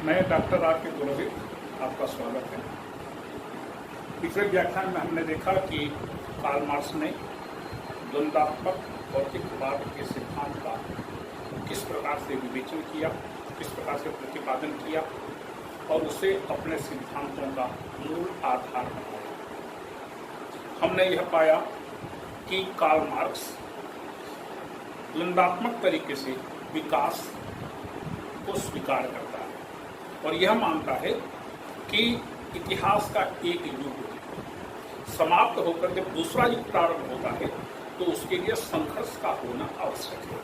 मैं doctor R के पुरोहित, आपका स्वागत है। पिछले व्याख्यान में हमने देखा कि कार्ल मार्क्स ने द्वंद्वात्मक भौतिकवाद के सिद्धांत का किस प्रकार से विवेचन किया, किस प्रकार से प्रतिपादन किया और उसे अपने सिद्धांतों का मूल आधार बनाया। हमने यह पाया कि कार्ल मार्क्स द्वंद्वात्मक तरीके से विकास को स्वीकार करता है और यह मानता है कि इतिहास का एक युग समाप्त होकर जब दूसरा युग प्रारंभ होता है तो उसके लिए संघर्ष का होना आवश्यक है।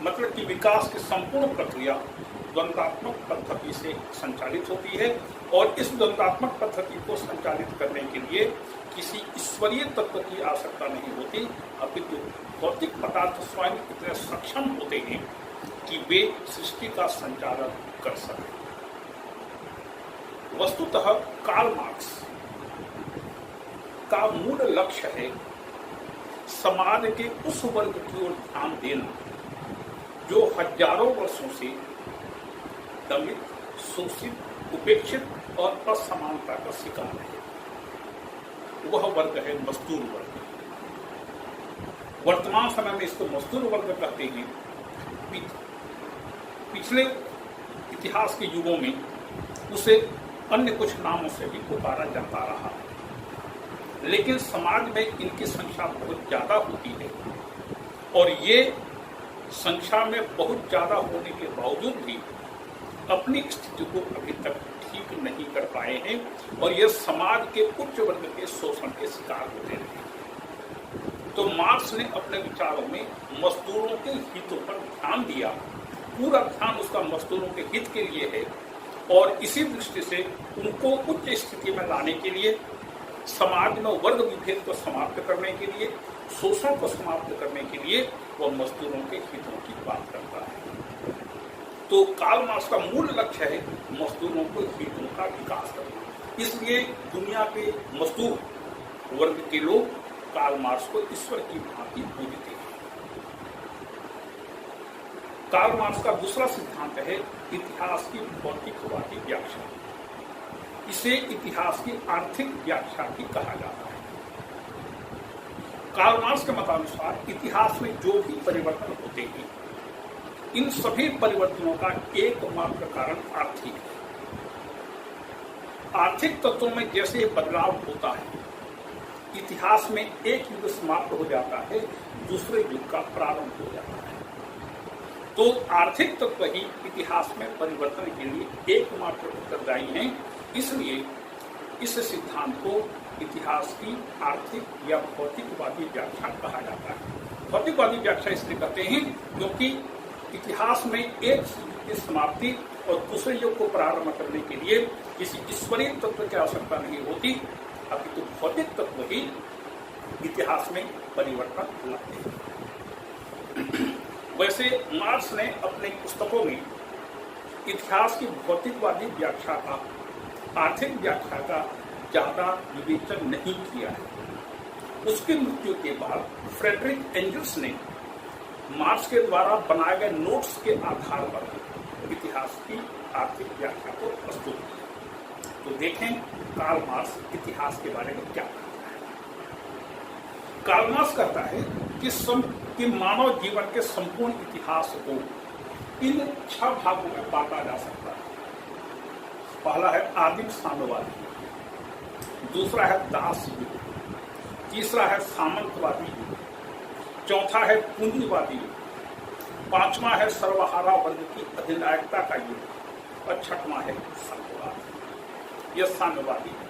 मतलब कि विकास की संपूर्ण प्रक्रिया द्वंद्वात्मक पद्धति से संचालित होती है और इस द्वंद्वात्मक पद्धति को संचालित करने के लिए किसी ईश्वरीय तत्व की आवश्यकता नहीं होती, अपितु भौतिक पदार्थ स्वयं इतने सक्षम होते हैं कि वे सृष्टि का संचालन कर सकें। वस्तुतः कार्ल मार्क्स का मूल लक्ष्य है समाज के उस वर्ग की ओर ध्यान देना जो हजारों वर्षों से दमित, शोषित, उपेक्षित और असमानता का शिकार है। वह वर्ग है मजदूर वर्ग। वर्तमान समय में इसको मजदूर वर्ग कहते हैं। पिछले इतिहास के युगों में उसे अन्य कुछ नामों से भी पुकारा जाता रहा, लेकिन समाज में इनकी संख्या बहुत ज्यादा होती है और ये संख्या में बहुत ज्यादा होने के बावजूद भी अपनी स्थिति को अभी तक ठीक नहीं कर पाए हैं और ये समाज के उच्च वर्ग के शोषण के शिकार होते रहे। तो मार्क्स ने अपने विचारों में मजदूरों के हितों पर ध्यान दिया। पूरा ध्यान उसका मजदूरों के हित के लिए है और इसी दृष्टि से उनको उच्च स्थिति में लाने के लिए, समाज में वर्ग विभेद को समाप्त करने के लिए, शोषण को समाप्त करने के लिए वह मजदूरों के हितों की बात करता है। तो कार्ल मार्क्स का मूल लक्ष्य है मजदूरों को हितों का विकास करना। इसलिए दुनिया के मजदूर वर्ग के लोग कार्ल मार्क्स को ईश्वर की भांति पूजते हैं। कार्ल मार्क्स का दूसरा सिद्धांत है इतिहास की भौतिकवादी व्याख्या। इसे इतिहास की आर्थिक व्याख्या भी कहा जाता है। कार्ल मार्क्स के मतानुसार इतिहास में जो भी परिवर्तन होते हैं, इन सभी परिवर्तनों का एकमात्र कारण आर्थिक है। आर्थिक तत्वों में जैसे बदलाव होता है, इतिहास में एक युग समाप्त हो जाता है, दूसरे युग का प्रारंभ हो जाता है। तो आर्थिक तत्व ही इतिहास में परिवर्तन के लिए एकमात्र उत्तरदायी हैं। इसलिए इस सिद्धांत को इतिहास की आर्थिक या भौतिकवादी व्याख्या कहा जाता है। भौतिकवादी व्याख्या इसलिए कहते हैं क्योंकि इतिहास में एक युग की समाप्ति और दूसरे युग को प्रारंभ करने के लिए किसी ईश्वरीय तत्व की आवश्यकता नहीं होती, अपितु भौतिक तत्व ही इतिहास में परिवर्तन लाते हैं। वैसे मार्क्स ने अपने पुस्तकों में इतिहास की भौतिकवादी व्याख्या का आर्थिक व्याख्या का ज्यादा विवेचन नहीं किया है। उसकी मृत्यु के बाद फ्रेडरिक एंजल्स ने मार्क्स के द्वारा बनाए गए नोट्स के आधार पर इतिहास की आर्थिक व्याख्या को प्रस्तुत किया। तो देखें कार्ल मार्क्स इतिहास के बारे में क्या कहता है। कार्ल मार्क्स कहता है कि मानव जीवन के संपूर्ण इतिहास को इन 6 भागों में बांटा जा सकता है। पहला है आदिम साम्यवादी, दूसरा है दास युग, तीसरा है सामंतवादी युग, चौथा है पूंजीवादी युग, पांचवा है सर्वहारा वर्ग की अधिनायकता का युग और छठवां है साम्यवाद। यह साम्यवादी है।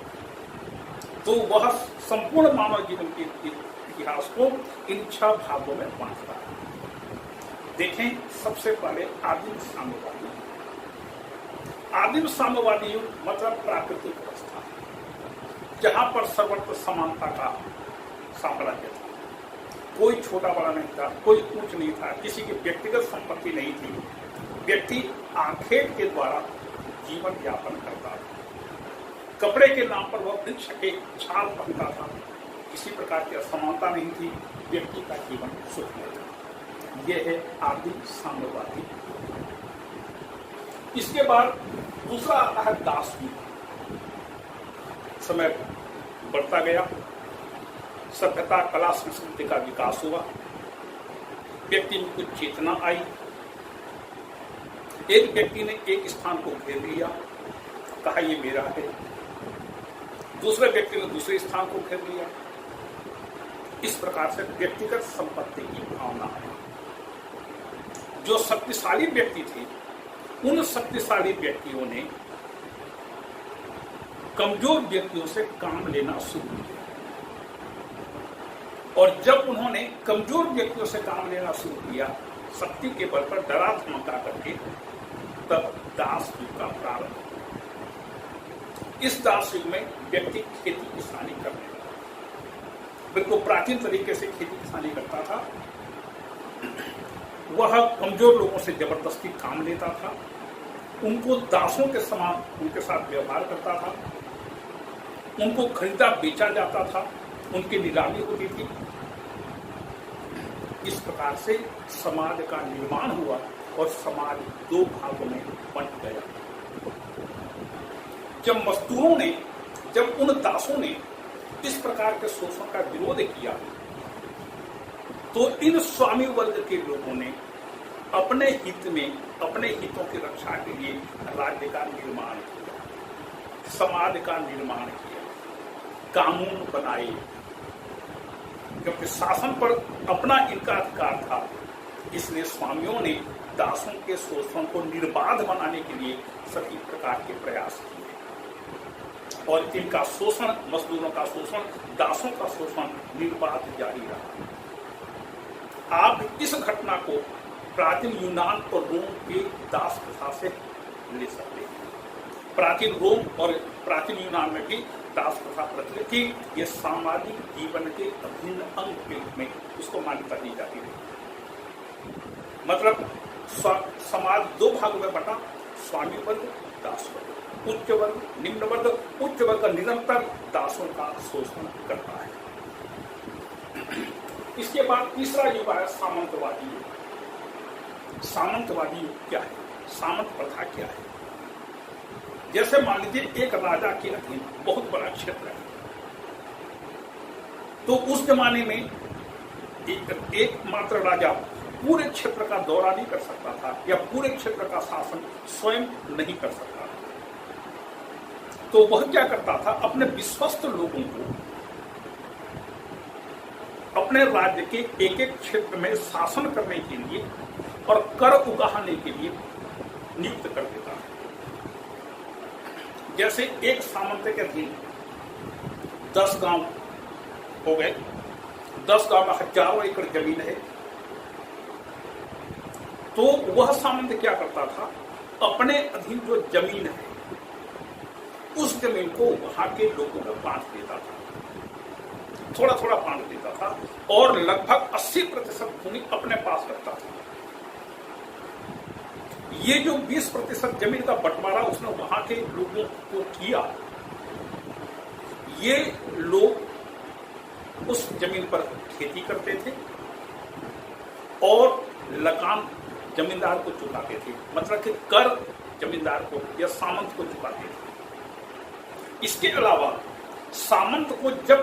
तो वह संपूर्ण मानव जीवन के इतिहास को इन 6 भागों में बांटता है। देखें सबसे पहले आदिम साम्यवादी। आदिम साम्यवादी युग मतलब प्राकृतिक अवस्था, जहां पर सर्वत्र समानता का साम्राज्य था। कोई छोटा बड़ा नहीं था, कोई ऊंच नहीं था, किसी की व्यक्तिगत संपत्ति नहीं थी। व्यक्ति आखेट के द्वारा जीवन यापन करता था। कपड़े के नाम पर वह वृक्ष के छाल पहनता था। किसी प्रकार की असमानता नहीं थी। व्यक्ति का जीवन सुखमय था। यह है आदिम साम्यवादी। इसके बाद दूसरा आता है दास युग। समय बढ़ता गया, सभ्यता कला संस्कृति का विकास हुआ, व्यक्ति में कुछ चेतना आई, एक व्यक्ति ने एक स्थान को घेर लिया, कहा ये मेरा है, दूसरे व्यक्ति ने दूसरे स्थान को घेर लिया। इस प्रकार से व्यक्तिगत संपत्ति की भावना है। जो शक्तिशाली व्यक्ति थे, उन शक्तिशाली व्यक्तियों ने कमजोर व्यक्तियों से काम लेना शुरू किया, और जब उन्होंने कमजोर व्यक्तियों से काम लेना शुरू किया, शक्ति के बल पर डरा धमका करके, तब दास युग का प्रारंभ हुआ। इस दास युग में व्यक्ति खेती किसानी करने लगा, बिल्कुल प्राचीन तरीके से खेती किसानी करता था। वह कमजोर लोगों से जबरदस्ती काम लेता था, उनको दासों के समान उनके साथ व्यवहार करता था, उनको खरीदा बेचा जाता था, उनकी नीलामी होती थी। इस प्रकार से समाज का निर्माण हुआ और समाज दो भागों में बंट गया। जब मजदूरों ने, जब उन दासों ने इस प्रकार के शोषण का विरोध किया, तो इन स्वामी वर्ग के लोगों ने अपने हित में, अपने हितों की रक्षा के लिए राज्य का निर्माण किया, समाज का निर्माण किया, कानून बनाए। क्योंकि शासन पर अपना इनका अधिकार था, इसलिए स्वामियों ने दासों के शोषण को निर्बाध बनाने के लिए सभी प्रकार के प्रयास किए, और इनका शोषण, मजदूरों का शोषण, दासों का शोषण निर्बाध जारी रहा। आप इस घटना को प्राचीन यूनान और रोम के दास प्रथा से ले सकते हैं। प्राचीन रोम और प्राचीन यूनान में भी दास प्रथा प्रचलित थी। ये सामाजिक जीवन के अभिन्न अंग के रूप में उसको मान्यता दी जाती है। मतलब समाज दो भागों में बटा, स्वामी वर्ग, दास वर्ग, उच्च वर्ग, निम्न वर्ग। उच्च वर्ग निरंतर दासों का शोषण करता है। इसके बाद तीसरा युग आया सामंतवादी युग। सामंतवादी युग क्या है? सामंत प्रथा क्या है? जैसे मान लीजिए एक राजा के अधीन बहुत बड़ा क्षेत्र है, तो उस जमाने में एक मात्र राजा पूरे क्षेत्र का दौरा नहीं कर सकता था, या पूरे क्षेत्र का शासन स्वयं नहीं कर सकता था। तो वह क्या करता था, अपने विश्वस्त लोगों को अपने राज्य के एक एक क्षेत्र में शासन करने के लिए और कर उगाहने के लिए नियुक्त कर देता है। जैसे एक सामंत के अधीन 10 गांव हो गए, 10 गांव में हजारों एकड़ जमीन है, तो वह सामंत क्या करता था, अपने अधीन जो जमीन है उस जमीन को वहां के लोगों में बांट देता था, थोड़ा थोड़ा बांट देता था, और लगभग 80% भूमि अपने पास रखता था। ये जो 20% जमीन का बंटवारा उसने वहां के लोगों को किया, ये लोग उस जमीन पर खेती करते थे और लगान जमींदार को चुकाते थे, मतलब कि कर जमींदार को या सामंत को चुकाते थे। इसके अलावा सामंतों को जब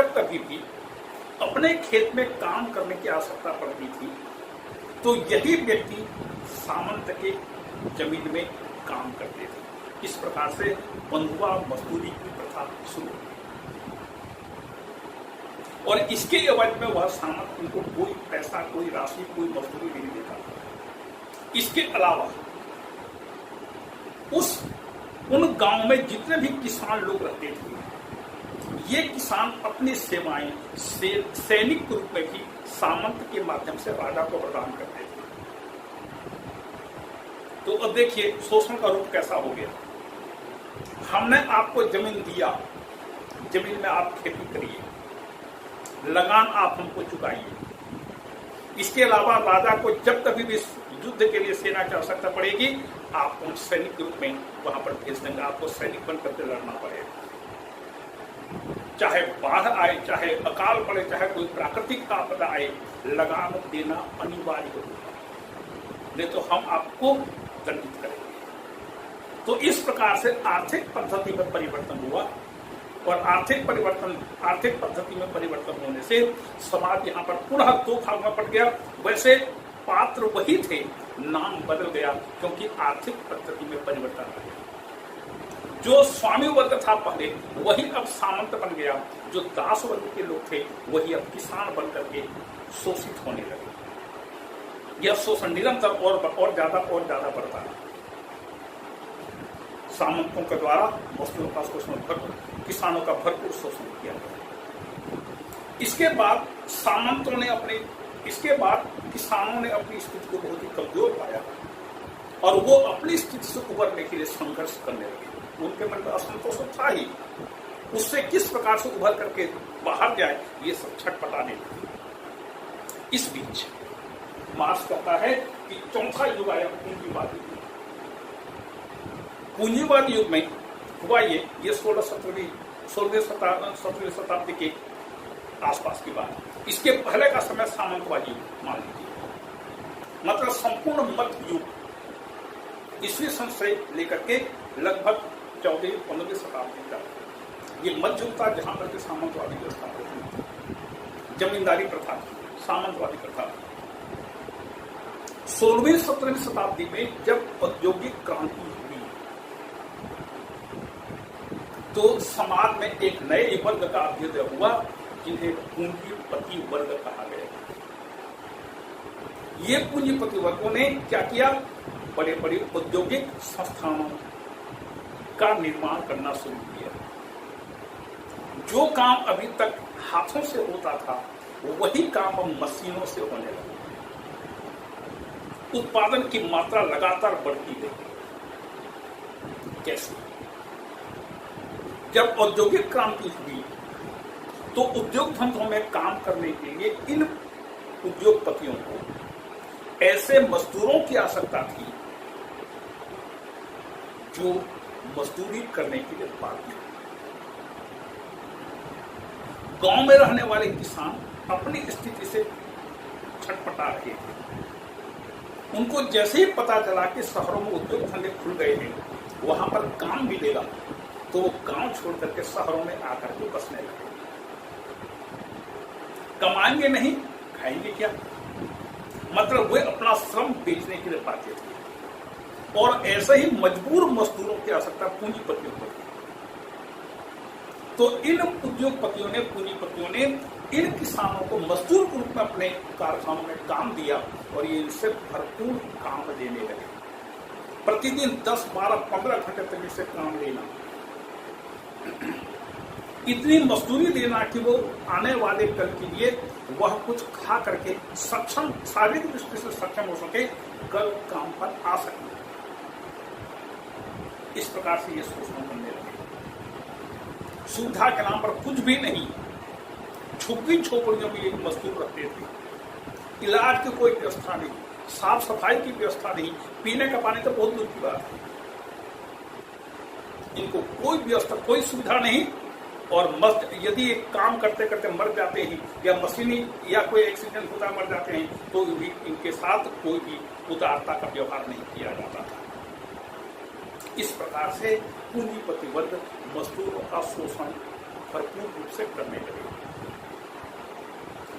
कभी भी अपने खेत में काम करने की आवश्यकता पड़ती थी, तो यही व्यक्ति सामंत के जमीन में काम करते थे। इस प्रकार से बंधुआ मजदूरी की प्रथा शुरू हुई, और इसके एवज में वह सामंत उनको कोई पैसा, कोई राशि, कोई मजदूरी नहीं देता था। इसके अलावा उन गांव में जितने भी किसान लोग रहते थे, ये किसान अपनी सेवाएं सैनिक के रूप में भी सामंत के माध्यम से राजा को प्रदान करते थे। तो अब देखिए शोषण का रूप कैसा हो गया। हमने आपको जमीन दिया, जमीन में आप खेती करिए, लगान आप हमको चुकाइए। इसके अलावा राजा को जब कभी भी युद्ध के लिए सेना की आवश्यकता पड़ेगी, आपको सैनिक के रूप में वहां पर भेज देंगे, आपको सैनिक बन करके लड़ना पड़ेगा। चाहे बाढ़ आए, चाहे अकाल पड़े, चाहे कोई प्राकृतिक आपदा आए, लगान देना अनिवार्य होगा, नहीं तो हम आपको दंडित करेंगे। तो इस प्रकार से आर्थिक पद्धति में परिवर्तन हुआ और आर्थिक पद्धति में परिवर्तन होने से समाज यहाँ पर पुनः दो भाग में पड़ गया। वैसे पात्र वही थे, नाम बदल गया क्योंकि आर्थिक पद्धति में परिवर्तन आ गया। जो स्वामी वर्ग था पहले वही अब सामंत बन गया, जो दास वर्ग के लोग थे वही अब किसान बन करके शोषित होने लगे। यह शोषण निरंतर और ज्यादा बढ़ता है। सामंतों के द्वारा मजदूरों का शोषण, किसानों का भरपूर शोषण किया गया। इसके बाद किसानों ने अपनी स्थिति को बहुत ही कमजोर पाया और वो अपनी स्थिति से उबरने के लिए संघर्ष करने लगे। उनके मन में असंतोष था ही, उससे किस प्रकार से उभर करके बाहर जाए ये सब छटपटाने लगे। इस बीच मार्क्स कहता है कि चौथा युग आया पूंजीवादी युग। पूंजीवादी युग में हुआ ये 16वीं शताब्दी के आसपास की बात। इसके पहले का समय सामंतवादी युग मान लीजिए, मतलब संपूर्ण मध्य युग ईस्वी सन से लेकर के लगभग 14वीं-15वीं शताब्दी तक ये मध्य युग था, जहां पर के सामंतवादी व्यवस्था थी, जमींदारी प्रथा थी, सामंतवादी प्रथा थी। 16वीं-17वीं शताब्दी में जब औद्योगिक क्रांति हुई तो समाज में एक नए वर्ग का अभ्युदय हुआ जिन्हें पूंजीपति वर्ग कहा गया। ये पूंजीपति वर्गों ने क्या किया? बड़े बड़े औद्योगिक संस्थानों का निर्माण करना शुरू किया। जो काम अभी तक हाथों से होता था वही काम अब मशीनों से होने लगा। उत्पादन की मात्रा लगातार बढ़ती गई। कैसे? जब औद्योगिक क्रांति हुई तो उद्योग धंधों में काम करने के लिए इन उद्योगपतियों को ऐसे मजदूरों की आवश्यकता थी जो मजदूरी करने के लिए बाध्य। गांव में रहने वाले किसान अपनी स्थिति से छटपटा रहे थे। उनको जैसे ही पता चला कि शहरों में उद्योग धंधे खुल गए हैं, वहां पर काम मिलेगा, तो वो गांव छोड़ करके शहरों में आकर के बसने लगे। कमाएंगे नहीं, खाएंगे क्या? मतलब वे अपना श्रम बेचने के लिए बाध्य थे और ऐसे ही मजबूर मजदूरों की आवश्यकता पूंजीपतियों को थी। तो इन पूंजीपतियों ने इन किसानों को मजदूर के रूप में अपने कारखानों में काम दिया और ये इनसे भरपूर काम देने लगे। प्रतिदिन 10, 12, 15 घंटे तक इसे काम लेना, इतनी मजदूरी देना कि वो आने वाले कल के लिए वह कुछ खा करके सक्षम, शारीरिक दृष्टि से सक्षम हो सके, कल काम पर आ सके। इस प्रकार से ये शोषण करने लगे। सुविधा के नाम पर कुछ भी नहीं, झुग्गी झोपड़ियों में एक मजदूर रहते थे। इलाज की कोई व्यवस्था नहीं, साफ सफाई की व्यवस्था नहीं, पीने का पानी तो बहुत दूर की बात है। इनको कोई व्यवस्था, कोई सुविधा नहीं। और यदि एक काम करते करते मर जाते हैं या मशीनी या कोई एक्सीडेंट होता मर जाते हैं तो भी इनके साथ कोई भी उदारता का व्यवहार नहीं किया जाता था। इस प्रकार से पूंजीपति वर्ग मजदूरों का शोषण भरपूर रूप से करने लगे।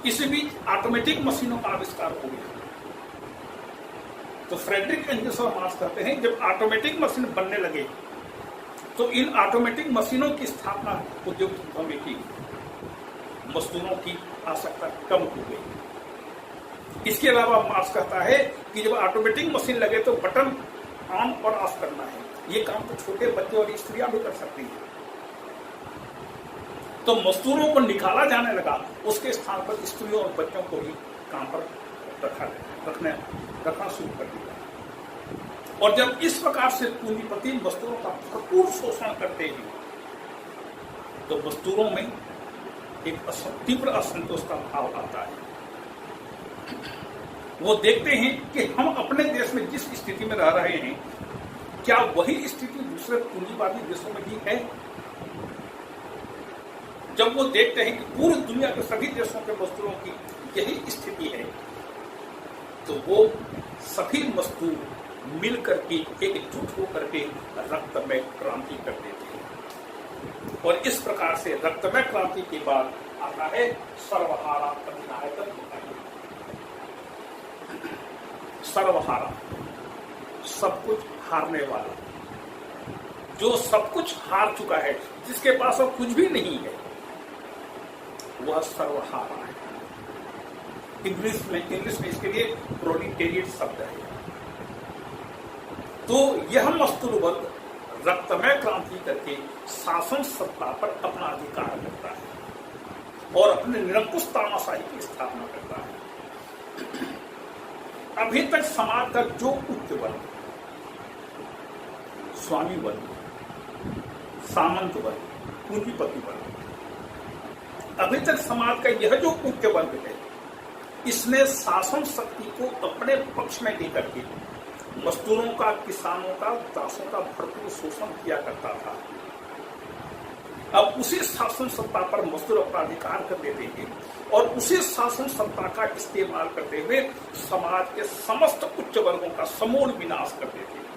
इसी बीच ऑटोमेटिक मशीनों का आविष्कार हो गया। तो फ्रेडरिक एंगल्स और मार्क्स कहते हैं जब ऑटोमेटिक मशीन बनने लगे तो इन ऑटोमेटिक मशीनों की स्थापना उद्योग धंधों में की, मजदूरों की आवश्यकता कम हो गई। इसके अलावा मार्क्स कहता है कि जब ऑटोमेटिक मशीन लगे तो बटन ऑन और ऑफ करना है, ये काम तो छोटे बच्चे और स्त्रियां भी कर सकती हैं। तो मजदूरों को निकाला जाने लगा, उसके स्थान पर स्त्रियों और बच्चों को ही काम पर रखना शुरू कर दिया। और जब इस प्रकार से पूंजीपति मजदूरों का भरपूर शोषण करते हैं तो मजदूरों में एक तीव्र असंतोष का भाव आता है। वो देखते हैं कि हम अपने देश में जिस स्थिति में रह रहे हैं, क्या वही स्थिति दूसरे पूंजीवादी देशों में भी है? जब वो देखते हैं कि पूरी दुनिया के सभी देशों के मजदूरों की यही स्थिति है, तो वो सभी मजदूर मिल करके एकजुट होकर के रक्तमय क्रांति कर देते हैं। और इस प्रकार से रक्तमय क्रांति के बाद आता है सर्वहारा अधिनायकत्व का युग। सर्वहारा, सब कुछ हारने वाला, जो सब कुछ हार चुका है, जिसके पास अब कुछ भी नहीं है, वह सर्वहारा है। इंग्लिश में इसके लिए प्रोलिटेरिएट शब्द है। तो यह मजदूर वर्ग रक्तमय क्रांति करके शासन सत्ता पर अपना अधिकार करता है और अपने निरंकुश तानाशाही की स्थापना करता है। अभी तक समाज का जो उच्च वर्ग, स्वामी वर्ग, सामंत वर्ग, पूंजीपति वर्ग, अभी तक समाज का यह जो उच्च वर्ग है, इसने शासन शक्ति को अपने पक्ष में लेकर के मजदूरों का, किसानों का, दासों का भरपूर शोषण किया करता था। अब उसी शासन सत्ता पर मजदूर अपना अधिकार कर देते हैं और उसी शासन सत्ता का इस्तेमाल करते हुए समाज के समस्त उच्च वर्गों का समूल विनाश कर देते हैं।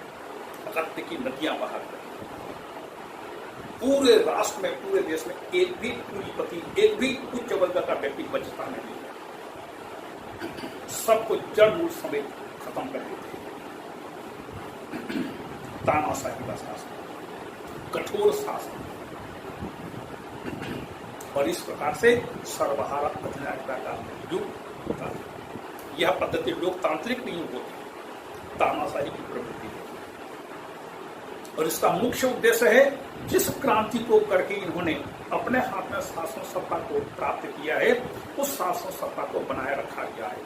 रक्त की नदियां बहा कर पूरे राष्ट्र में, पूरे देश में एक भी पूंजीपति, एक भी उच्च वर्ग का व्यक्ति बचता नहीं है। सबको जड़ मूल समेत खत्म कर देते हैं। तानाशाही का शासन, कठोर शासन, और इस प्रकार से सर्वहारा अधिनायकता का युग होता है। यह पद्धति लोकतांत्रिक नहीं होती, तानाशाही की प्रवृत्ति है। और इसका मुख्य उद्देश्य है, जिस क्रांति को करके इन्होंने अपने हाथ में शासन सत्ता को प्राप्त किया है, उस शासन सत्ता को बनाए रखा गया है।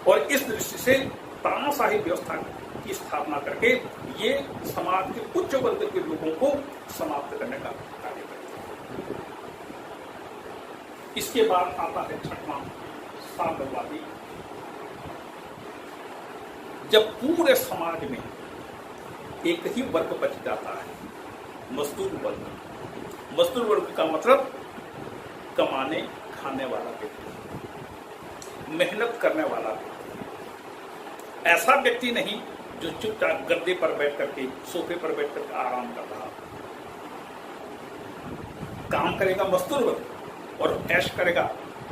और इस दृष्टि से तानाशाही व्यवस्था की स्थापना करके ये समाज के उच्च वर्ग के लोगों को समाप्त करने का कार्य करते हैं। इसके बाद आता है छठवां, साम्यवादी। जब पूरे समाज में एक ही वर्ग बच जाता है, मजदूर वर्ग। मजदूर वर्ग का मतलब कमाने खाने वाला व्यक्ति, मेहनत करने वाला व्यक्ति, ऐसा व्यक्ति नहीं जो चुपचाप गद्दे पर बैठ करके, सोफे पर बैठ करके आराम कर रहा। काम करेगा मजदूर वर्ग और ऐश करेगा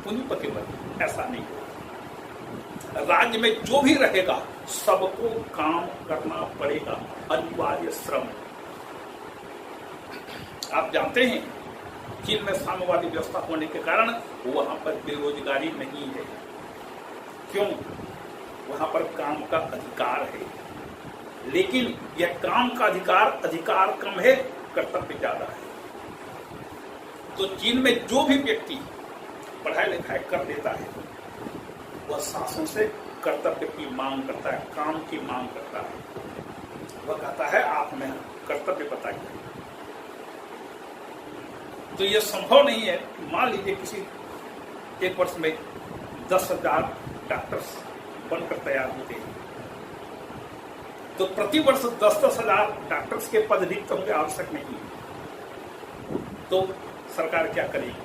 पूंजीपति वर्ग, ऐसा नहीं होगा। राज्य में जो भी रहेगा सबको काम करना पड़ेगा, अनिवार्य श्रम। आप जानते हैं चीन में साम्यवादी व्यवस्था होने के कारण वहां पर बेरोजगारी नहीं है। क्यों? वहां पर काम का अधिकार है, लेकिन यह काम का अधिकार कम है, कर्तव्य ज्यादा है। तो चीन में जो भी व्यक्ति पढ़ाई लिखाई कर लेता है, वह शासन से कर्तव्य की मांग करता है, काम की मांग करता है। वह कहता है आप हमें कर्तव्य बताइए। तो यह संभव नहीं है। मान लीजिए किसी एक वर्ष में 10,000 डॉक्टर्स बनकर तैयार होते हैं, तो प्रति वर्ष 10,000 डॉक्टर्स के पद रिक्त होंगे, आवश्यक नहीं है। तो सरकार क्या करेगी?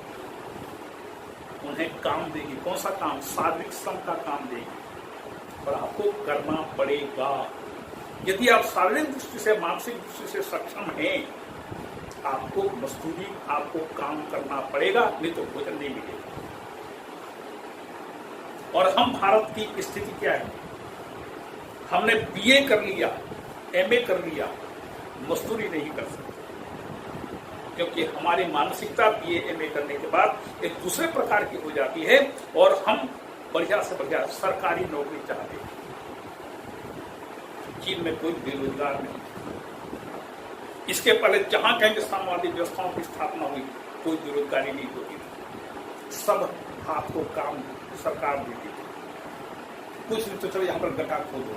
उन्हें काम देगी। कौन सा काम? शारीरिक श्रम का काम देगी, और आपको करना पड़ेगा। यदि आप शारीरिक दृष्टि से, मानसिक दृष्टि से सक्षम हैं, आपको मजदूरी, आपको काम करना पड़ेगा, नहीं तो भोजन नहीं मिलेगा। और हम भारत की स्थिति क्या है? हमने बीए कर लिया, एमए कर लिया, मजदूरी नहीं कर सकते, क्योंकि हमारी मानसिकता बीए एमए करने के बाद एक दूसरे प्रकार की हो जाती है और हम बढ़िया से बढ़िया सरकारी नौकरी चाहते हैं। चीन में कोई बेरोजगार नहीं। इसके पहले जहां कहीं साम्यवादी व्यवस्थाओं की स्थापना हुई, कोई बेरोजगारी नहीं होती थी। सब हाथ को काम सरकार देती थी। कुछ नहीं तो चलो यहाँ पर गड्ढा खोदो,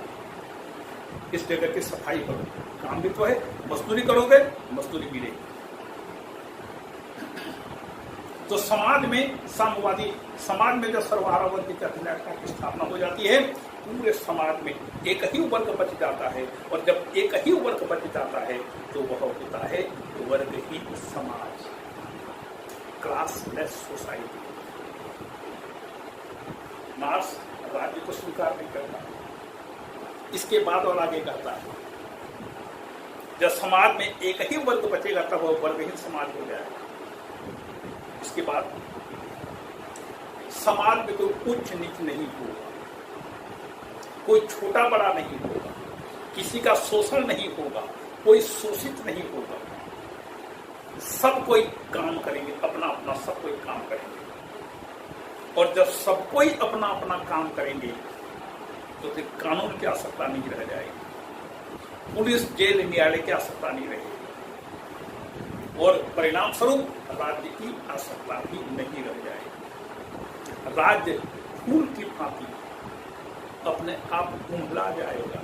इस जगह की सफाई करो, काम भी तो है। मजदूरी करोगे, मजदूरी मिलेगी। तो समाज में साम्यवादी समाज में जब सर्वहारा वर्ग की अधिनायकता की स्थापना हो जाती है, पूरे समाज में एक ही वर्ग बच जाता है। और जब एक ही वर्ग बच जाता है तो वह होता है वर्गहीन समाज, क्लासलेस सोसाइटी। मार्क्स राज्य को स्वीकार नहीं करता, इसके बाद और आगे कहता है जब समाज में एक ही वर्ग बचेगा तब वह वर्गहीन समाज हो जाएगा। इसके बाद समाज में कोई उच्च नीच नहीं होगा, कोई छोटा बड़ा नहीं होगा, किसी का शोषण नहीं होगा, कोई शोषित नहीं होगा। सब कोई काम करेंगे, अपना अपना सब कोई काम करेंगे। और जब सब कोई अपना अपना काम करेंगे तो फिर कानून की आवश्यकता नहीं रह जाएगी, पुलिस जेल न्यायालय की आवश्यकता नहीं रहेगी, और परिणाम स्वरूप राज्य की आवश्यकता भी नहीं रह जाएगी। राज्य फूल की भांति अपने आप कुंभला जाएगा,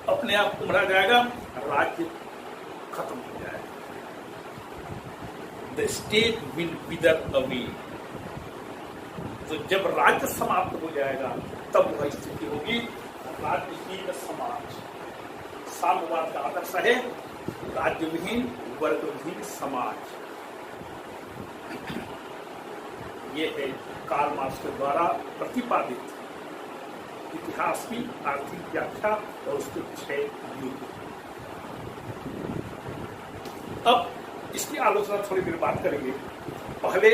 अपने आप कुंभला जाएगा, राज्य खत्म हो जाएगा। The state will विदर away. तो जब राज्य समाप्त हो जाएगा तब वह स्थिति होगी राज्यहीन समाज। साम्यवाद का आदर्श है राज्यविहीन वर्गविहीन समाज। ये है कार्ल मार्क्स के द्वारा प्रतिपादित इतिहास की आर्थिक व्याख्या और उसके 6 युग। अब इसकी आलोचना थोड़ी देर बात करेंगे। पहले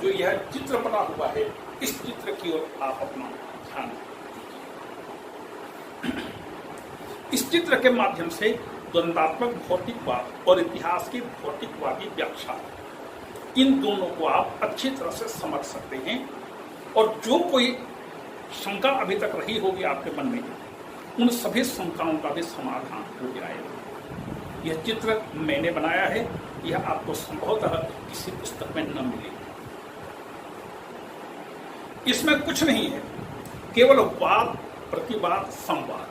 जो यह चित्र बना हुआ है, इस चित्र की ओर आप अपना ध्यान दीजिए। इस चित्र के माध्यम से द्वंद्वात्मक भौतिकवाद और इतिहास की भौतिकवादी व्याख्या, इन दोनों को आप अच्छी तरह से समझ सकते हैं। और जो कोई शंका अभी तक रही होगी आपके मन में, उन सभी शंकाओं का भी समाधान हो जाएगा। यह चित्र मैंने बनाया है, यह आपको संभवतः किसी पुस्तक में न मिले। इसमें कुछ नहीं है, केवल वाद प्रतिवाद संवाद,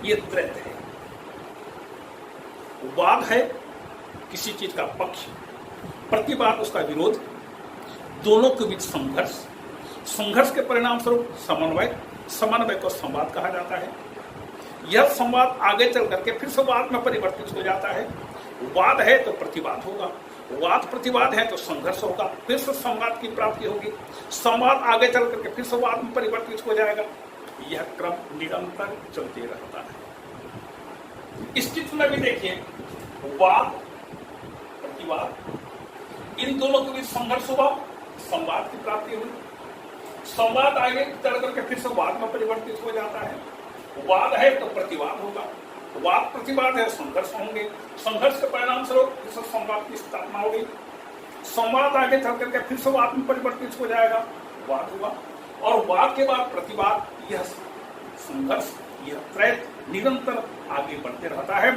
ये त्रैत है। वाद है किसी चीज का पक्ष, प्रतिवाद उसका विरोध, दोनों के बीच संघर्ष, संघर्ष के परिणाम स्वरूप समन्वय, समन्वय को संवाद कहा जाता है। यह संवाद आगे चल करके फिर से वाद में परिवर्तित हो जाता है। वाद है तो प्रतिवाद होगा, वाद प्रतिवाद है तो संघर्ष होगा, फिर से संवाद की प्राप्ति होगी, संवाद आगे चल करके फिर से वाद में परिवर्तित हो जाएगा। यह क्रम निरंतर चलते रहता है। इस चित्र में भी देखिए, वाद प्रतिवाद, इन दोनों के बीच संघर्ष हुआ, संवाद की प्राप्ति हुई, संवाद आगे चल करके फिर से वाद में परिवर्तित हो जाता है। वाद है तो प्रतिवाद होगा, वाद प्रतिवाद है, संघर्ष होंगे, संघर्ष के परिणाम स्वरूप फिर से संवाद की स्थापना होगी, संवाद आगे चल करके फिर से वाद में परिवर्तित हो जाएगा, वाद हुआ, और वाद के बाद प्रतिवाद। यह संघर्ष, यह त्रैत निरंतर आगे बढ़ते रहता है।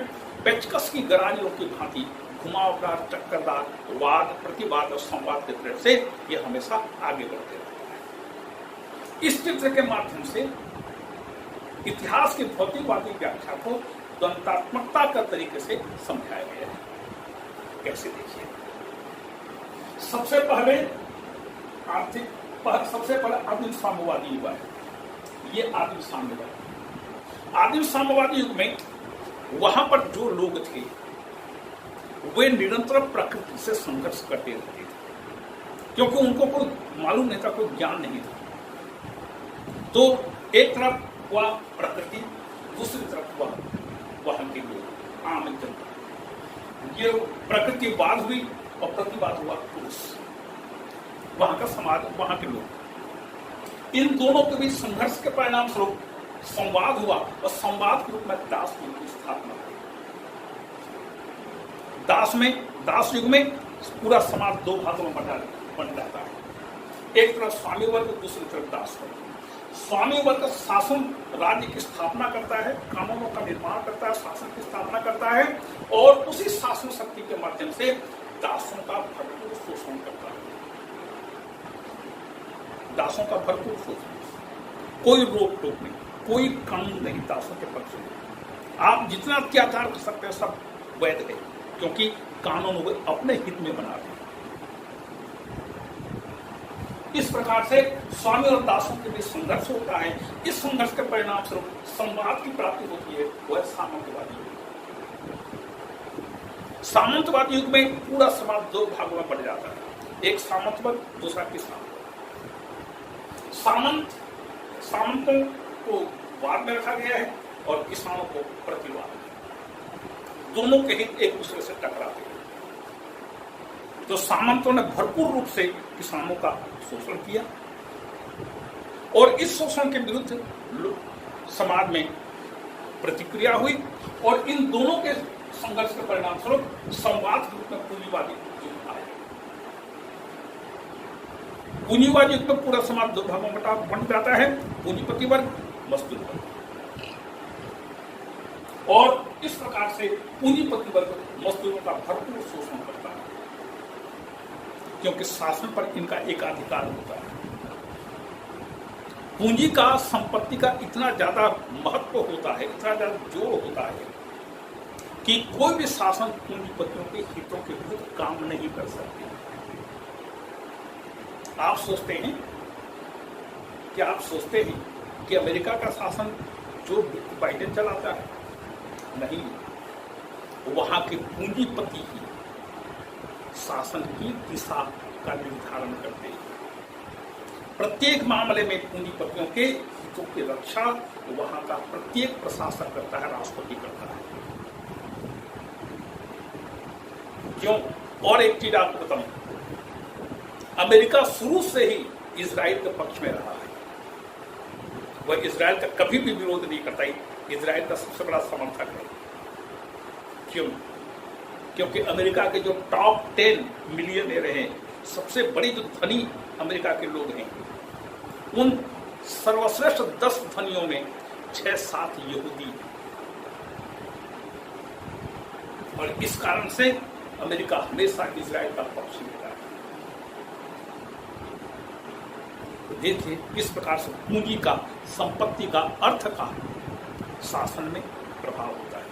पेचकस की गरानियों की भांति घुमावदार चक्करदार वाद प्रतिवाद और संवाद के प्रयोग से यह हमेशा आगे बढ़ते रहता है। इस चित्र के माध्यम से इतिहास की भौतिकवादी व्याख्या को द्वंद्वात्मकता का तरीके से समझाया गया है। कैसे देखिए, सबसे पहले आदिम साम्यवादी युग है। ये आदिम साम्यवाद, आदिम साम्यवादी युग में वहां पर जो लोग थे वे निरंतर प्रकृति से संघर्ष करते रहते थे, क्योंकि उनको कोई मालूम नहीं था, कोई ज्ञान नहीं था। तो एक तरफ हुआ प्रकृति, दूसरी तरफ हुआ वहां के लोग, आम जनता। ये प्रकृतिवाद हुई और प्रतिवाद हुआ पुरुष, वहां का समाज, वहां के लोग। इन दोनों के बीच संघर्ष के परिणाम स्वरूप संवाद हुआ और संवाद के रूप में दास युग की स्थापना हुई। दास युग में पूरा समाज दो भागों में बन जाता है। एक तरफ स्वामी वर्ग, दूसरी तरफ दास वर्ग। स्वामी वर्ग शासन राज्य की स्थापना करता है, कानूनों का निर्माण करता है, शासन की स्थापना करता है, और उसी शासन शक्ति के माध्यम से दासों का भरपूर शोषण करता है। दासों का भरपूर शोषण, कोई रोक टोक नहीं, कोई कानून नहीं दासों के पक्ष में। आप जितना अत्याचार कर सकते हैं सब वैध है, क्योंकि कानून वे अपने हित में बनाते हैं। इस प्रकार से स्वामी और दासों के बीच संघर्ष होता है। इस संघर्ष के परिणाम स्वरूप संवाद की प्राप्ति होती है, वह सामंतवादी युग। सामंतवादी युग में पूरा समाज दो भागों में बढ़ जाता है, एक सामंत वर्ग, दूसरा किसान। सामंत सामंतों को बाद में रखा गया है और किसानों को प्रतिवाद। दोनों के हित एक दूसरे से टकराते हैं। तो सामंतों ने भरपूर रूप से किसानों का शोषण किया और इस शोषण के विरुद्ध समाज में प्रतिक्रिया हुई और इन दोनों के संघर्ष के परिणाम स्वरूप संवाद के रूप में पूंजीवादी युग आया। पूंजीवादी युग में पूरा समाज दो भागों में बंट जाता है, पूंजीपति वर्ग, मजदूर वर्ग। और इस प्रकार से पूंजीपति वर्ग मजदूरों का भरपूर शोषण करता है, क्योंकि शासन पर इनका एकाधिकार होता है। पूंजी का संपत्ति का इतना ज्यादा महत्व होता है, इतना ज्यादा जोर होता है कि कोई भी शासन पूंजीपतियों के हितों के विरुद्ध काम नहीं कर सकते। आप सोचते हैं कि अमेरिका का शासन जो बाइडेन चलाता है, नहीं, वहां के पूंजीपति ही शासन की दिशा का निर्धारण करते हैं। प्रत्येक मामले में पूंजीपतियों के हितों की रक्षा वहां का प्रत्येक प्रशासक करता है, राष्ट्रपति करता है। क्यों? और एक चीज आपको बताऊं, अमेरिका शुरू से ही इजराइल के पक्ष में रहा है। वह इजराइल का कभी भी विरोध नहीं करता, इजराइल का सबसे बड़ा समर्थक है। क्यों? क्योंकि अमेरिका के जो टॉप 10 मिलियनेयर हैं, सबसे बड़ी जो धनी अमेरिका के लोग हैं, उन सर्वश्रेष्ठ 10 धनियों में 6-7 यहूदी हैं। और इस कारण से अमेरिका हमेशा इजराइल का पक्ष लेता है। देखिए किस प्रकार से पूंजी का, संपत्ति का, अर्थ का शासन में प्रभाव होता है।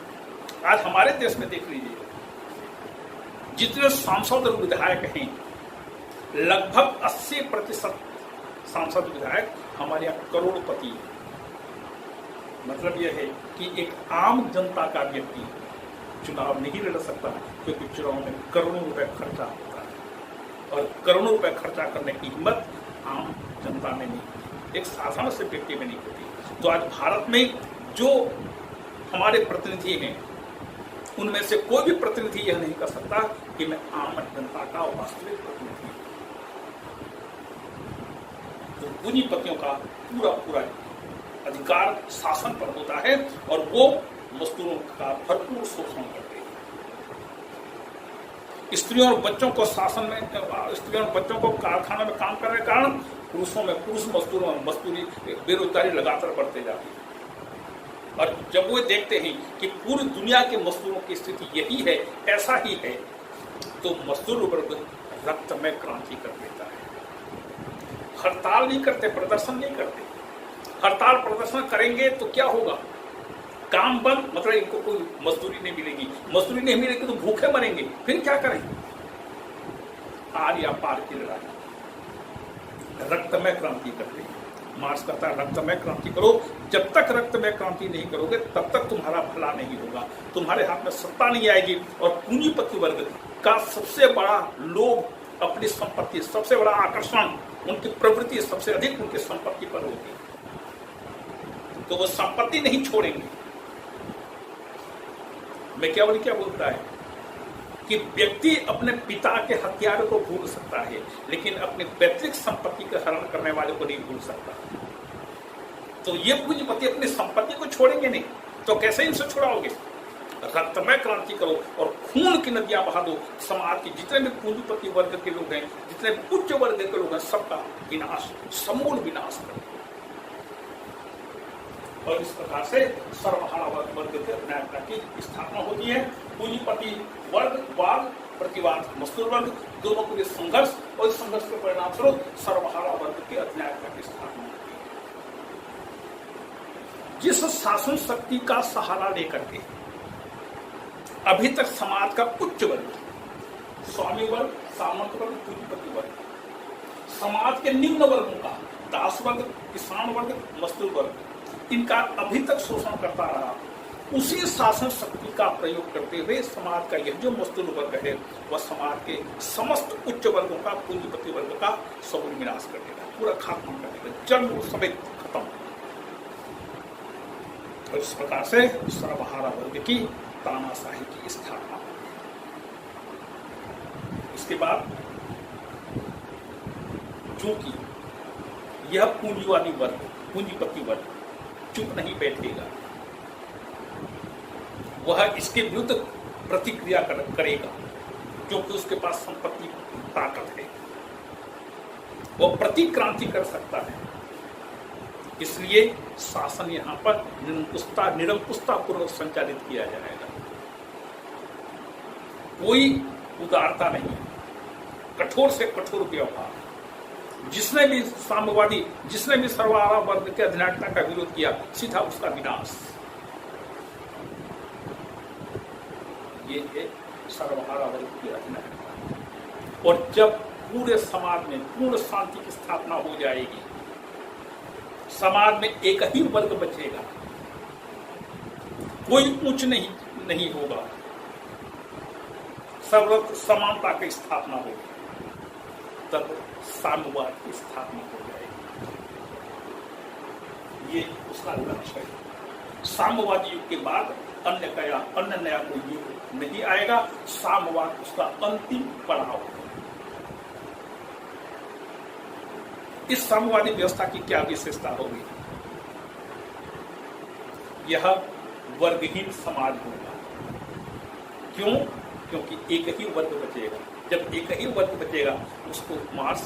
आज हमारे देश में देख लीजिए, जितने सांसद और विधायक हैं, लगभग 80% सांसद विधायक हमारे यहाँ करोड़पति हैं। मतलब यह है कि एक आम जनता का व्यक्ति चुनाव नहीं लड़ सकता, क्योंकि चुनाव में करोड़ों रुपए खर्चा होता है और करोड़ों रुपए खर्चा करने की हिम्मत आम जनता में नहीं, एक साधारण से व्यक्ति में नहीं होती। तो आज भारत में जो हमारे प्रतिनिधि हैं, उनमें से कोई भी प्रतिनिधि यह नहीं कर सकता कि मैं आम जनता का वास्तविक प्रतिनिधि हूं। तो पूंजीपतियों का पूरा अधिकार शासन पर होता है और वो मजदूरों का भरपूर शोषण करते हैं। स्त्रियों और बच्चों को शासन में, स्त्रियों और बच्चों को कारखाना में काम करने के कारण पुरुष मजदूरों में मजदूरी, बेरोजगारी लगातार बढ़ते जाती है। और जब वो देखते हैं कि पूरी दुनिया के मजदूरों की स्थिति यही है, ऐसा ही है, तो मजदूर वर्ग रक्त में क्रांति कर देता है। हड़ताल नहीं करते, प्रदर्शन नहीं करते। हड़ताल प्रदर्शन करेंगे तो क्या होगा? काम बंद, मतलब इनको कोई मजदूरी नहीं मिलेगी। मजदूरी नहीं मिलेगी तो भूखे मरेंगे, फिर क्या करेंगे? आर या पार की लड़ाई, रक्तमय क्रांति करते हैं। मार्क्स कहता है रक्तमय क्रांति करो। जब तक रक्तमय क्रांति नहीं करोगे तब तक तुम्हारा भला नहीं होगा, तुम्हारे हाथ में सत्ता नहीं आएगी। और पूंजीपति वर्ग का सबसे बड़ा लोभ अपनी संपत्ति, सबसे बड़ा आकर्षण, उनकी प्रवृत्ति सबसे अधिक उनकी संपत्ति पर होगी, तो वो संपत्ति नहीं छोड़ेंगे। मैं क्या बोलता है कि व्यक्ति अपने पिता के हत्यारे को भूल सकता है, लेकिन अपनी पैतृक संपत्ति का हरण करने वाले को नहीं भूल सकता। तो ये पूंजीपति अपनी संपत्ति को छोड़ेंगे नहीं, तो कैसे इनसे छुड़ाओगे? रक्तमय क्रांति करो और खून की नदियां बहा दो। समाज के जितने भी पूंजीपति वर्ग के लोग हैं, जितने भी उच्च वर्ग के लोग हैं, सबका विनाश, समूल विनाश करो। और इस प्रकार से सर्वहारा वर्ग के न्यायता की स्थापना होती है। पूंजीपति वर्ग, वाद, प्रतिवाद, मजदूर वर्ग, दोनों के लिए संघर्ष, और इस संघर्ष के परिणाम स्वरूप सर्वहारा वर्ग के अधिनायकता की स्थापना होती है। जिस शासन शक्ति का सहारा लेकर के अभी तक समाज का उच्च वर्ग, स्वामी वर्ग, सामंत वर्ग, पूंजीपति वर्ग, समाज के निम्न वर्गों का, दास वर्ग, किसान वर्ग, मजदूर वर्ग, इनका अभी तक शोषण करता रहा, उसी शासन शक्ति का प्रयोग करते हुए समाज का यह जो मजदूर वर्ग है, वह समाज के समस्त उच्च वर्गों का, पूंजीपति वर्ग का समूल विनाश कर देगा, पूरा खात्मा कर देगा, जन्म समेत खत्म। और इस प्रकार से सर्वहारा वर्ग की तानाशाही की स्थापना। इसके बाद चूंकि यह पूंजीवादी वर्ग, पूंजीपति वर्ग चुप नहीं बैठेगा, वह इसके विरुद्ध प्रतिक्रिया करेगा, क्योंकि उसके पास संपत्ति ताकत है, वह प्रतिक्रांति कर सकता है। इसलिए शासन यहां पर निरंकुशता पूर्वक संचालित किया जाएगा। कोई उदारता नहीं, कठोर से कठोर व्यवहार। जिसने भी साम्यवादी, जिसने भी सर्वहारा वर्ग के अधिनायकता का विरोध किया, सीधा उसका विनाश। ये है सर्वहारा वर्ग की अधिनायकता। और जब पूरे समाज में पूर्ण शांति की स्थापना हो जाएगी, समाज में एक ही वर्ग बचेगा, कोई उच्च नहीं होगा, सर्वत्र समानता की स्थापना होगी, तब साम्यवाद की स्थापना हो जाएगी। ये उसका लक्ष्य है। साम्यवादी युग के बाद अन्य नया कोई युग नहीं आएगा। साम्यवाद उसका अंतिम पड़ाव है। इस साम्यवादी व्यवस्था की क्या विशेषता होगी? यह वर्गहीन समाज होगा। क्यों? क्योंकि एक ही वर्ग बचेगा। जब एक ही वर्ग बचेगा, उसको मार्क्स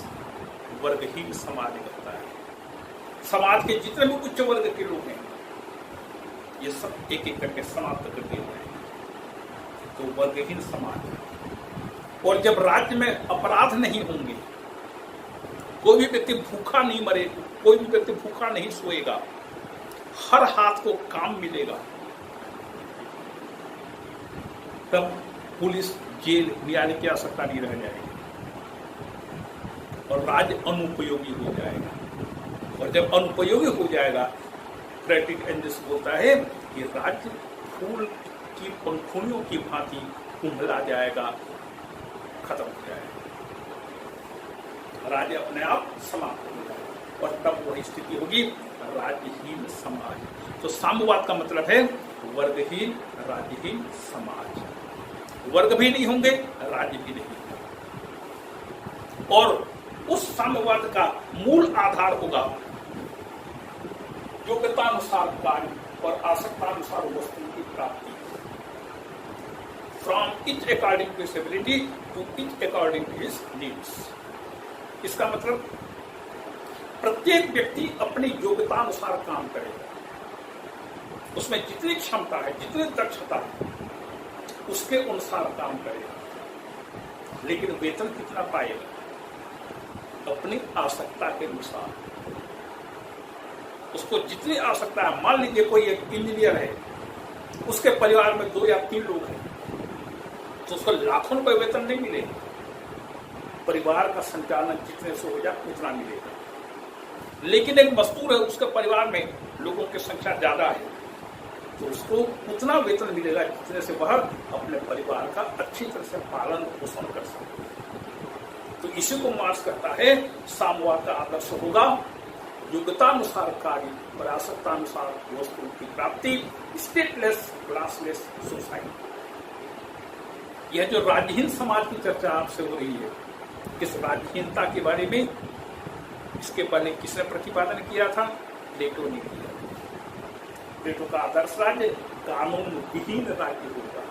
वर्गहीन समाज कहता है। समाज के जितने भी उच्च वर्ग के लोग हैं, ये सब एक एक करके समाप्त कर दिए जाएंगे, तो वर्गहीन समाज। और जब राज्य में अपराध नहीं होंगे, कोई भी व्यक्ति भूखा नहीं मरे, कोई भी व्यक्ति भूखा नहीं सोएगा, हर हाथ को काम मिलेगा, तब पुलिस, जेल, न्यायालय की आवश्यकता नहीं रह जाएगी और राज्य अनुपयोगी हो जाएगा। और जब अनुपयोगी हो जाएगा, फ्रेडरिक एंजल्स बोलता है कि राज्य फूल की पंखुड़ियों की भांति कुंभला जाएगा, खत्म हो जाएगा, राज्य अपने आप समाप्त हो जाएगा। और तब वही स्थिति होगी राज्यहीन समाज। तो साम्यवाद का मतलब है वर्गहीन, राज्यहीन समाज। वर्ग भी नहीं होंगे, राज्य भी नहीं होगा। और उस साम्यवाद का मूल आधार होगा योग्यतानुसार कार्य और आवश्यकतानुसार वस्तु की प्राप्ति। From each according to his ability to each according to his needs. इसका मतलब प्रत्येक व्यक्ति अपनी योग्यतानुसार काम करेगा, उसमें जितनी क्षमता है, जितनी दक्षता है, उसके अनुसार काम करेगा। लेकिन वेतन कितना पाएगा? अपनी आवश्यकता के अनुसार। उसको जितनी आवश्यकता है, मान लीजिए कोई एक इंजीनियर है, उसके परिवार में 2 या 3 लोग हैं, तो उसको लाखों रुपए वेतन नहीं मिलेगा। परिवार का संचालन जितने से हो जाए उतना मिलेगा। लेकिन एक मजदूर है, उसके परिवार में लोगों की संख्या ज्यादा है, तो उसको उतना वेतन मिलेगा जितने से वह अपने परिवार का अच्छी तरह से पालन पोषण कर सके। तो इसी को मार्क्स करता है साम्यवाद का आदर्श होगा योग्यतानुसार कार्य और आवश्यकतानुसार वस्तुओं की प्राप्ति, स्टेटलेस, क्लासलेस सोसाइटी। यह जो राज्यहीन समाज की चर्चा आपसे हो रही है, इस राज्यहीनता के बारे में इसके पहले किसने प्रतिपादन किया था? प्लेटो ने किया। प्लेटो का आदर्श राज्य कानून विहीन राज्य होगा।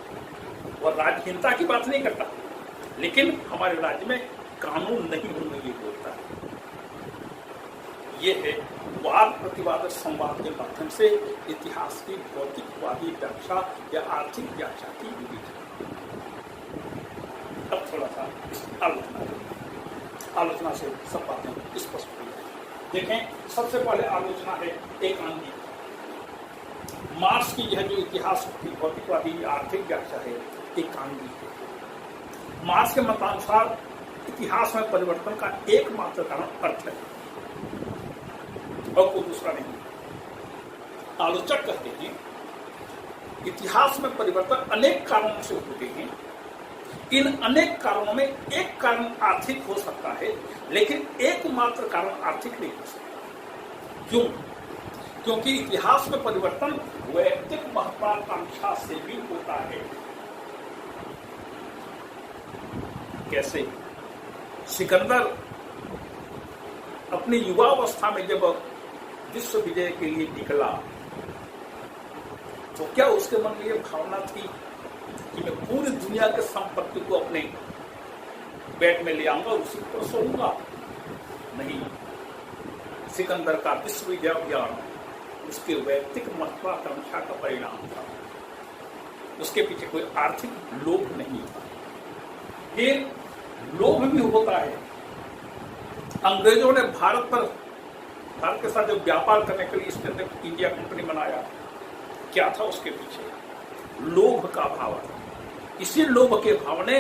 वह राज्यहीनता की बात नहीं करता, लेकिन हमारे राज्य में कानून नहीं होने की बोलता है। यह है वाद प्रतिवाद संवाद के माध्यम से इतिहास की भौतिकवादी व्याख्या या आर्थिक व्याख्या की विविधता। अब थोड़ा सा आलोचना से सब बातें स्पष्ट हो जाए। देखें, सबसे पहले आलोचना है एकांगी। मार्क्स की यह जो इतिहास की भौतिकवादी आर्थिक व्याख्या है, एकांगी है। मार्क्स के मतानुसार इतिहास में परिवर्तन का एकमात्र कारण अर्थ है और कोई दूसरा नहीं। आलोचक कहते हैं इतिहास में परिवर्तन अनेक कारणों से होते हैं। इन अनेक कारणों में एक कारण आर्थिक हो सकता है, लेकिन एकमात्र कारण आर्थिक नहीं हो सकता। क्यों? क्योंकि इतिहास में परिवर्तन वैयक्तिक महत्वाकांक्षा से भी होता है। कैसे? सिकंदर अपनी युवावस्था में जब विश्व विजय के लिए निकला तो क्या उसके मन में यह भावना थी कि मैं पूरी दुनिया के संपत्ति को अपने बैग में ले आऊंगा और उसी पर सोऊंगा? नहीं। सिकंदर का विश्व विजय अभियान उसके वैयक्तिक महत्वाकांक्षा का परिणाम था। उसके पीछे कोई आर्थिक लोभ नहीं था। फिर लोभ भी होता है। अंग्रेजों ने भारत के साथ जो व्यापार करने के लिए ईस्ट इंडिया कंपनी बनाया, क्या था उसके पीछे? लोभ का भाव था। इसी लोभ के भाव ने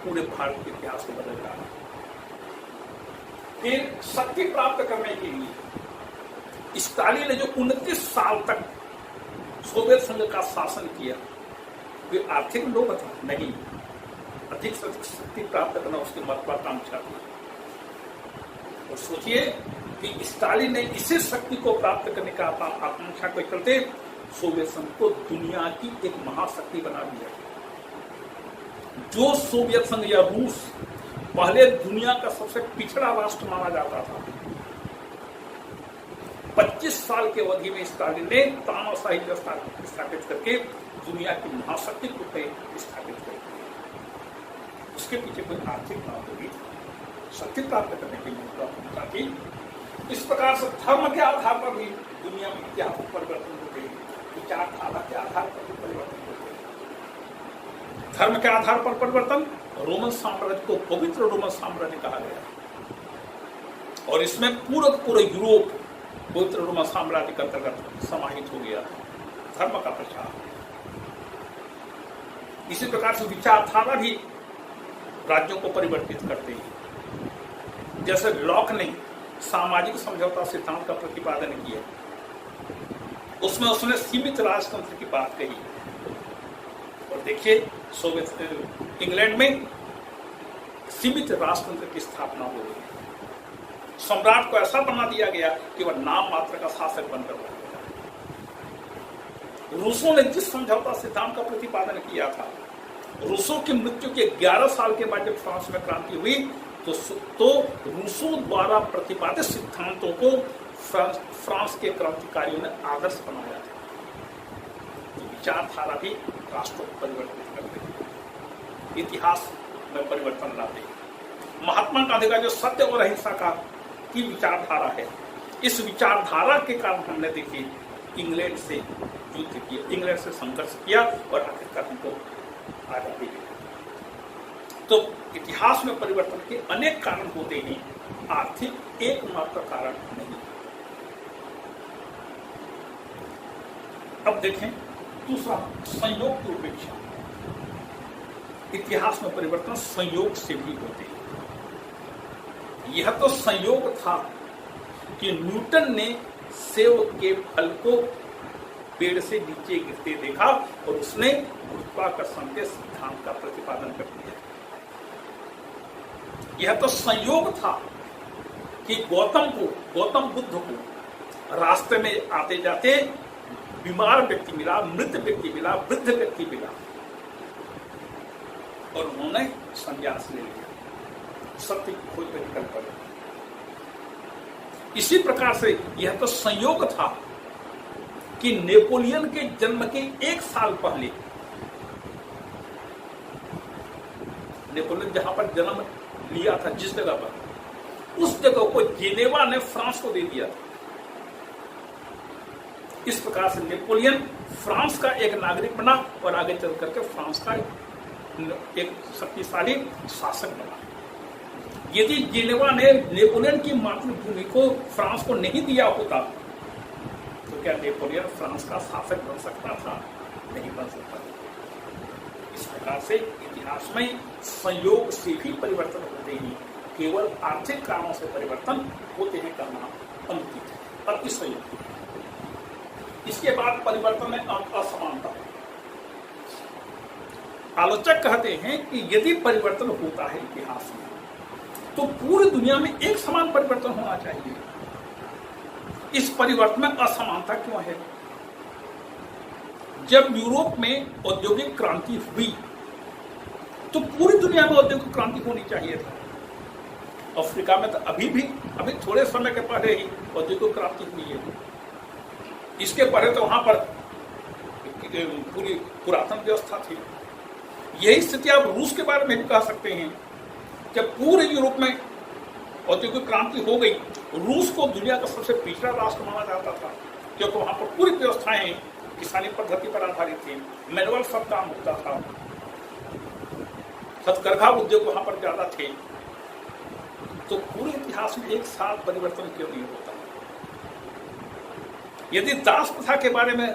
पूरे भारत के इतिहास को बदल डाला। फिर शक्ति प्राप्त करने के लिए स्टालिन ने जो 29 साल तक सोवियत संघ का शासन किया, वे आर्थिक लोभ था? नहीं। अधिक से अधिक शक्ति प्राप्त करना उसकी महत्वाकांक्षा थी। और सोचिए कि स्टालिन ने इसी शक्ति को प्राप्त करने का आकांक्षा के चलते सोवियत संघ को दुनिया की एक महाशक्ति बना दिया। जो सोवियत संघ या रूस पहले दुनिया का सबसे पिछड़ा राष्ट्र माना जाता था, 25 साल के अवधि में स्टालिन ने तानाशाही स्थापित करके दुनिया की महाशक्ति को स्थापित कर दिया। उसके पीछे कोई आर्थिक लाभ नहीं था, शक्ति प्राप्त करने की महत्वाकांक्षा थी। इस प्रकार से धर्म के आधार पर भी दुनिया में इतिहास परिवर्तन होते हैं, विचारधारा के आधार पर भी परिवर्तन होते हैं। धर्म के आधार पर परिवर्तन, रोमन साम्राज्य को पवित्र रोमन साम्राज्य कहा गया और इसमें पूरा यूरोप पवित्र रोमन साम्राज्य के अंतर्गत समाहित हो गया। धर्म का प्रचार। इसी प्रकार से विचारधारा भी राज्यों को परिवर्तित करते हैं। जैसे लॉक ने सामाजिक समझौता सिद्धांत का प्रतिपादन किया, उसमें उसने सीमित राजतंत्र की बात कही। और देखिए सोवियत इंग्लैंड में सीमित राजतंत्र की स्थापना हो गई। सम्राट को ऐसा बना दिया गया कि वह नाम मात्र का शासक बनकर रह गया। रूसों ने जिस समझौता सिद्धांत का प्रतिपादन किया था, रूसों की मृत्यु के 11 साल के बाद जब फ्रांस में क्रांति हुई तो रूसों द्वारा प्रतिपादित सिद्धांतों को फ्रांस के क्रांतिकारियों ने आदर्श बनाया था। तो विचारधारा भी राष्ट्रों को परिवर्तित करते हैं, इतिहास में परिवर्तन लाते हैं। महात्मा गांधी का जो सत्य और अहिंसा की विचारधारा है, इस विचारधारा के कारण हमने देखिए इंग्लैंड से युद्ध किया, इंग्लैंड से संघर्ष किया और आखिरकार हमको आजादी मिली। तो इतिहास में परिवर्तन के अनेक कारण होते हैं, आर्थिक एकमात्र कारण नहीं। अब देखें दूसरा, संयोग की उपेक्षा। इतिहास में परिवर्तन संयोग से भी होते हैं। यह तो संयोग था कि न्यूटन ने सेब के फल को पेड़ से नीचे गिरते देखा और उसने गुरुत्वाकर्षण के सिद्धांत का प्रतिपादन कर दिया। यह तो संयोग था कि गौतम बुद्ध को रास्ते में आते जाते बीमार व्यक्ति मिला, मृत व्यक्ति मिला, वृद्ध व्यक्ति मिला और उन्होंने संन्यास ले लिया, सत्य की खोज में निकल पड़े। इसी प्रकार से यह तो संयोग था कि नेपोलियन के जन्म के 1 साल पहले, नेपोलियन जहां पर जन्म लिया था, जिस जगह पर, उस जगह को जेनेवा ने फ्रांस को दे दिया था। इस प्रकार से नेपोलियन फ्रांस का एक नागरिक बना और आगे चल करके फ्रांस का एक शक्तिशाली शासक बना। यदि जेनेवा ने नेपोलियन की मातृभूमि को फ्रांस को नहीं दिया होता तो क्या नेपोलियन फ्रांस का शासक बन सकता था? नहीं बन सकता। इस प्रकार से इतिहास में संयोग से भी परिवर्तन होते हैं, केवल आर्थिक कारणों से परिवर्तन होते हैं करना अनुचित है, अति संयोग। इसके बाद परिवर्तन में असमानता। आलोचक कहते हैं कि यदि परिवर्तन होता है इतिहास में तो पूरी दुनिया में एक समान परिवर्तन होना चाहिए। इस परिवर्तन में असमानता क्यों है? जब यूरोप में औद्योगिक क्रांति हुई तो पूरी दुनिया में औद्योगिक क्रांति होनी चाहिए था। अफ्रीका में तो अभी थोड़े समय के पहले ही औद्योगिक क्रांति हुई है। इसके पहले तो वहां पर पूरी पुरातन व्यवस्था थी। यही स्थिति आप रूस के बारे में भी कह सकते हैं। जब पूरे यूरोप में औद्योगिक क्रांति हो गई, रूस को दुनिया का सबसे पिछड़ा राष्ट्र माना जाता था, क्योंकि वहां पर पूरी व्यवस्थाएं किसानी पद्धति पर आधारित थी, मैनुअल सब काम होता था, हथकरघा उद्योग वहां पर ज्यादा थे। तो पूरे इतिहास में एक साथ परिवर्तन क्यों नहीं होता? यदि दास प्रथा के बारे में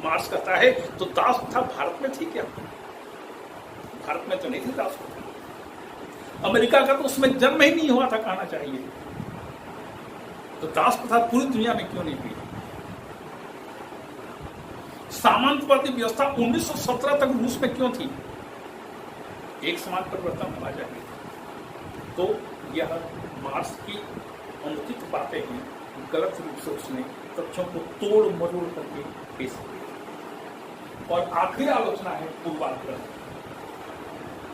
मार्क्स कहता है तो दास प्रथा भारत में थी क्या? भारत में तो नहीं थी दास प्रथा। अमेरिका का तो उसमें जन्म ही नहीं हुआ था कहना चाहिए। तो दास प्रथा पूरी दुनिया में क्यों नहीं हुई? सामंतवादी व्यवस्था 1917 तक रूस में क्यों थी? एक समान परिवर्तन होना चाहिए। तो यह मार्क्स की अनुचित बातें हैं, गलत रूप से उसने तथ्यों को तोड़ मरोड़ करके पेश किया। और आखिरी आलोचना है पूर्वाग्रह।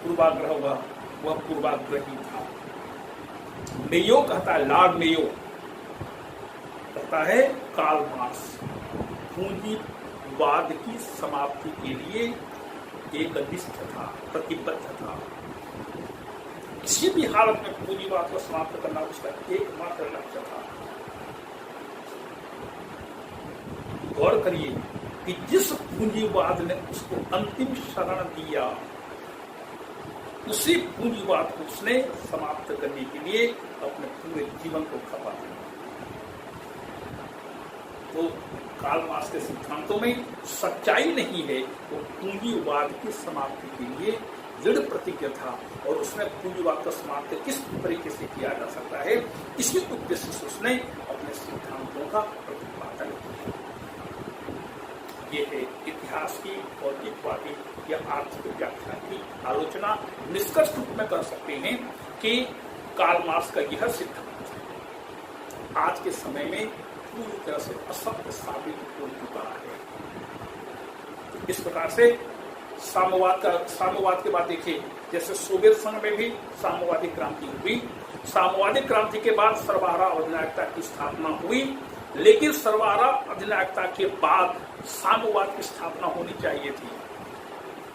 पूर्वाग्रह वह पूर्वाग्रह ही था। मेयो कहता है, लॉर्ड मेयो कहता है, कार्ल मार्क्स पूंजीवाद की समाप्ति के लिए एकनिष्ठ था, प्रतिबद्ध था। किसी भी हालत में पूंजीवाद को समाप्त करना उसका एकमात्र लक्ष्य था। गौर करिए कि जिस पूंजीवाद ने उसको अंतिम शरण दिया, उसी पूंजीवाद को उसने समाप्त करने के लिए अपने पूरे जीवन को खपा दिया। तो कार्ल मार्क्स के सिद्धांतों में सच्चाई नहीं है, वो पूंजीवाद की समाप्ति के लिए दृढ़ प्रतिज्ञ था, और उसने पूंजीवाद का समाप्त किस तरीके से किया जा सकता है, इसी उद्देश्य से उसने अपने सिद्धांतों का प्रतिपादन किया। ये है इतिहास की औद्योगिकवादी या आर्थिक व्याख्या की आलोचना। निष्कर्ष रूप में कर सकते हैं कि कार्ल मार्क्स का यह सिद्धांत आज के समय में पूरी तरह से असत्य साबित हो चुका है। इस प्रकार से साम्यवाद के बाद देखिए, जैसे सोवियत संघ में भी साम्यवादी क्रांति हुई, साम्यवादी क्रांति के बाद सर्वहारा अधिनायकता की स्थापना हुई, लेकिन सर्वहारा अधिनायकता के बाद साम्यवाद की स्थापना होनी चाहिए थी।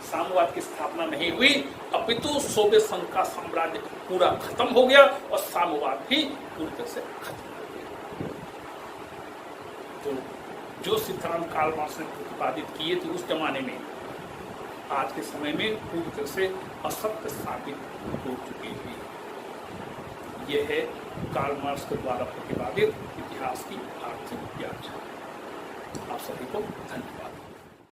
साम्यवाद की स्थापना नहीं हुई, अपितु सोवियत संघ का साम्राज्य पूरा खत्म हो गया और साम्यवाद भी पूरी तरह से खत्म हो गया। तो जो सिद्धांत कार्ल मार्क्स ने प्रतिपादित किए थे उस जमाने में, आज के समय में पूरी तरह से असत्य साबित हो चुके हैं। यह है कार्ल मार्क्स के द्वारा प्रतिपादित इतिहास की आर्थिक व्याख्या। आप सभी को धन्यवाद।